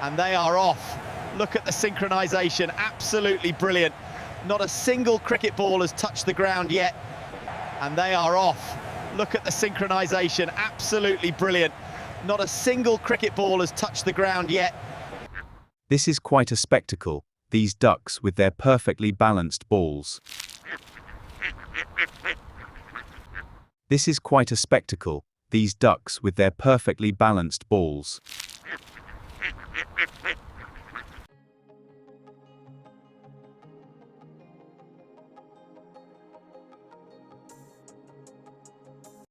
And they are off. Look at the synchronisation, absolutely brilliant. Not a single cricket ball has touched the ground yet. And they are off. Look at the synchronisation, absolutely brilliant. Not a single cricket ball has touched the ground yet. This is quite a spectacle, these ducks with their perfectly balanced balls. This is quite a spectacle, these ducks with their perfectly balanced balls.